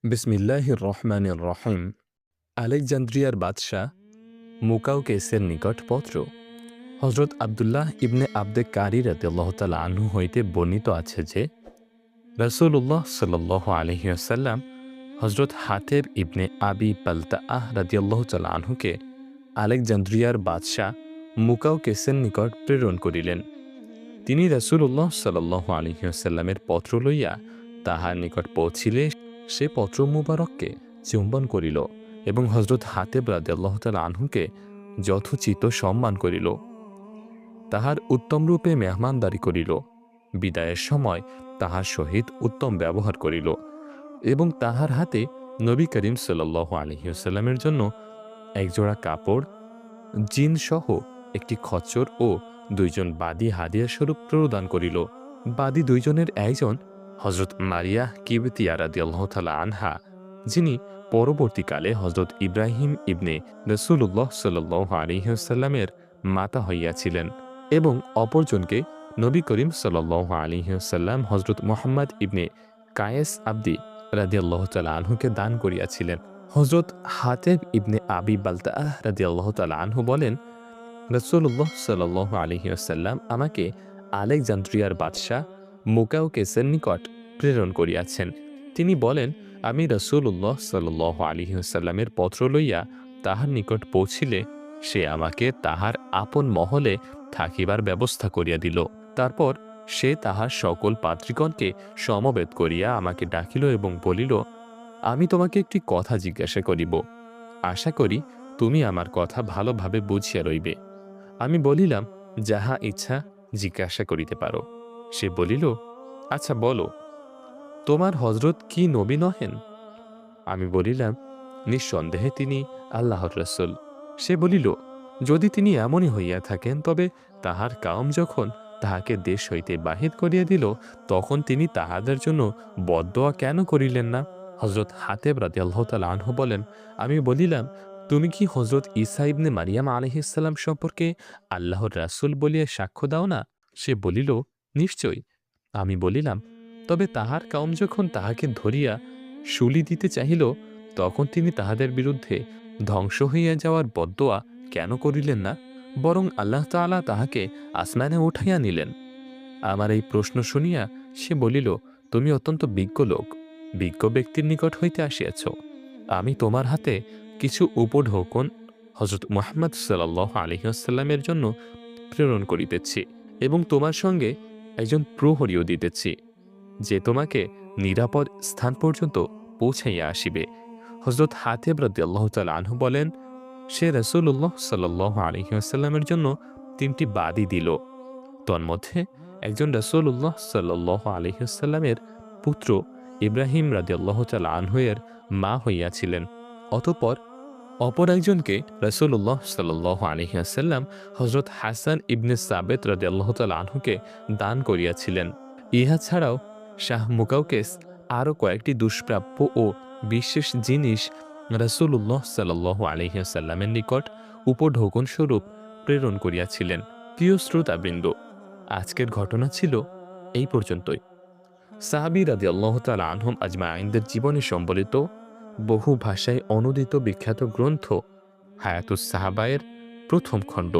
বিসমিল্লাহির রহমানির রহিম। আলেকজান্দ্রিয়ার বাদশাহ মুকাউকেসের নিকট পত্র। হজরত আবদুল্লাহ ইবনে আবদে কারি রাদিয়াল্লাহু তাআলা আনহু হইতে বর্ণিত আছে যে রাসূলুল্লাহ সাল্লাল্লাহু আলাইহি ওয়াসাল্লাম হজরত হাতেব ইবনে আবি বালতাআহ রাদিয়াল্লাহু তাআলা আনহুকে আলেকজান্দ্রিয়ার বাদশাহ মুকাউকেসের নিকট প্রেরণ করিলেন। তিনি রাসূলুল্লাহ সাল্লাল্লাহু আলাইহি ওয়াসাল্লামের পত্র লইয়া তাহার নিকট পৌঁছিলে সে পত্র মুবারককে চুম্বন করিল এবং হজরত হাতেব রাদিয়াল্লাহু তাআলা আনহুকে যথোচিত সম্মান করিল, তাহার উত্তমরূপে মেহমানদারি করিল, বিদায়ের সময় তাহার সহিত উত্তম ব্যবহার করিল এবং তাহার হাতে নবী করিম সাল্লাল্লাহু আলাইহি ওয়াসাল্লামের জন্য একজোড়া কাপড়, জিনসহ একটি খচ্চর ও দুইজন বাদী হাদিয়া স্বরূপ প্রদান করিল। বাদী দুইজনের একজন হজরত মারিয়া কিবতিয়া রাদিয়াল্লাহু তাআলা আনহা, যিনি পরবর্তীকালে হজরত ইব্রাহিম ইবনে রাসূলুল্লাহ সাল্লাল্লাহু আলাইহি ওয়াসাল্লামের মাতা হইয়াছিলেন, এবং অপরজনকে নবী করিম সাল্লাল্লাহু আলাইহি ওয়াসাল্লাম হজরত মুহাম্মদ ইবনে কায়েস আবদি রাদিয়াল্লাহু তাআলা আনহুকে দান করিয়াছিলেন। হজরত হাতেব ইবনে আবি বালতাআহ রাদিয়াল্লাহু তাআলা আনহু বলেন, রাসূলুল্লাহ সাল্লাল্লাহু আলাইহি ওয়াসাল্লাম আমাকে আলেকজান্দ্রিয়ার বাদশাহ মুকাউকেসের নিকট প্রেরণ করিয়াছেন। তিনি বলেন, আমি রাসূলুল্লাহ সাল্লাল্লাহু আলাইহি ওয়াসাল্লামের পত্র লইয়া তাহার নিকট পৌঁছিলে সে আমাকে তাহার আপন মহলে থাকিবার ব্যবস্থা করিয়া দিল। তারপর সে তাহার সকল পাত্রীগণকে সমবেত করিয়া আমাকে ডাকিল এবং বলিল, আমি তোমাকে একটি কথা জিজ্ঞাসা করিব, আশা করি তুমি আমার কথা ভালোভাবে বুঝিয়া রইবে। আমি বলিলাম, যাহা ইচ্ছা জিজ্ঞাসা করিতে পারো। সে বলিল, আচ্ছা বলো, তোমার হজরত কি নবী নহেন? আমি বলিলাম, নিঃসন্দেহে তিনি আল্লাহর রাসূল। সে বলিল, যদি তিনি এমনই হইয়া থাকেন তবে তাহার কাউম যখন তাহাকে দেশ হইতে বাহির করিয়া দিল তখন তিনি তাহাদের জন্য বদদোয়া কেন করিলেন না? হজরত হাতেব রাদিয়াল্লাহু তাআলা আনহু বলেন, আমি বলিলাম, তুমি কি হজরত ঈসা ইবনে মারিয়াম আলাইহিস সালাম সম্পর্কে আল্লাহর রাসূল বলিয়া সাক্ষ্য দাও না? সে বলিল, নিশ্চয়। আমি বলিলাম, তবে তাহার কাউম যখন তাহাকে ধরিয়া শুলি দিতে চাহিল তখন তিনি তাহাদের বিরুদ্ধে ধ্বংস হইয়া যাওয়ার বদদোয়া কেন করিলেন না, বরং আল্লাহ তাআলা তাহাকে আসমানে উঠাইয়া নিলেন? আমার এই প্রশ্ন শুনিয়া সে বলিল, তুমি অত্যন্ত বিজ্ঞ লোক, বিজ্ঞ ব্যক্তির নিকট হইতে আসিয়াছ। আমি তোমার হাতে কিছু উপঢৌকন হজরত মুহাম্মদ সাল্লাল্লাহু আলাইহি ওয়াসাল্লামের জন্য প্রেরণ করিতেছি এবং তোমার সঙ্গে একজন প্রহরীও দিতেছি, যে তোমাকে নিরাপদ স্থান পর্যন্ত পৌঁছাইয়া আসিবে। হজরত হাতেব রাদিয়াল্লাহু তাআলা আনহু বলেন, সে রাসূলুল্লাহ সাল্লাল্লাহু আলাইহি ওয়াসাল্লামের জন্য ৩টি বাদী দিল। তন্মধ্যে একজন রাসূলুল্লাহ সাল্লাল্লাহু আলাইহি ওয়াসাল্লামের পুত্র ইব্রাহিম রাদিয়াল্লাহু তাআলা আনহু এর মা হইয়াছিলেন। অতঃপর অপর একজনকে রাসূলুল্লাহ সাল্লাল্লাহু আলাইহি ওয়াসাল্লাম হজরত হাসান ইবনে সাবেত রাদিয়াল্লাহু তাআলা আনহুকে দান করিয়াছিলেন। ইহা ছাড়াও শাহ মুকাউকেস আরও কয়েকটি দুষ্প্রাপ্য ও বিশেষ জিনিস রাসূলুল্লাহ সাল্লাল্লাহু আলাইহি ওয়াসাল্লামের নিকট উপঢৌকন স্বরূপ প্রেরণ করিয়াছিলেন। প্রিয় শ্রোতাবৃন্দ, আজকের ঘটনা ছিল এই পর্যন্তই। সাহাবী রাদিয়াল্লাহু তাআলা আনহুম আজমাইনদের জীবনে সম্বলিত বহু ভাষায় অনুদিত বিখ্যাত গ্রন্থ হায়াতুস সাহাবায়ের প্রথম খণ্ড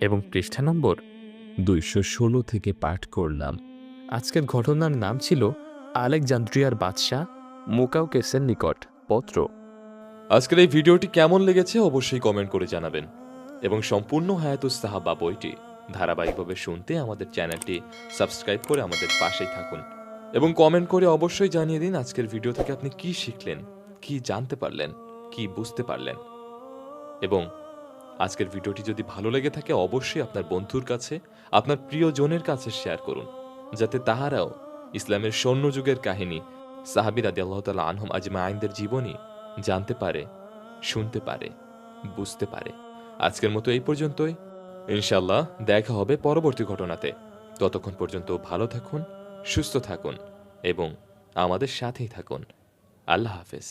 এবং পৃষ্ঠা নম্বর 216 থেকে পাঠ করলাম। আজকের ঘটনার নাম ছিল আলেকজান্দ্রিয়ার বাদশাহ মুকাউকেসের নিকট পত্র। আজকের এই ভিডিওটি কেমন লেগেছে অবশ্যই কমেন্ট করে জানাবেন এবং সম্পূর্ণ হায়াতুস সাহাবা বইটি ধারাবাহিকভাবে শুনতে আমাদের চ্যানেলটি সাবস্ক্রাইব করে আমাদের পাশেই থাকুন এবং কমেন্ট করে অবশ্যই জানিয়ে দিন আজকের ভিডিও থেকে আপনি কি শিখলেন, কি জানতে পারলেন, কি বুঝতে পারলেন। এবং আজকের ভিডিওটি যদি ভালো লেগে থাকে অবশ্যই আপনার বন্ধুর কাছে, আপনার প্রিয়জনের কাছে শেয়ার করুন, যাতে তাহারাও ইসলামের স্বর্ণযুগের কাহিনী সাহাবী রাদিয়াল্লাহু তাআলা আনহুম আজমাইনদের জীবনী জানতে পারে, শুনতে পারে, বুঝতে পারে। আজকের মতো এই পর্যন্তই। ইনশাআল্লাহ দেখা হবে পরবর্তী ঘটনাতে। ততক্ষণ পর্যন্ত ভালো থাকুন, সুস্থ থাকুন এবং আমাদের সাথেই থাকুন। আল্লাহ হাফেজ।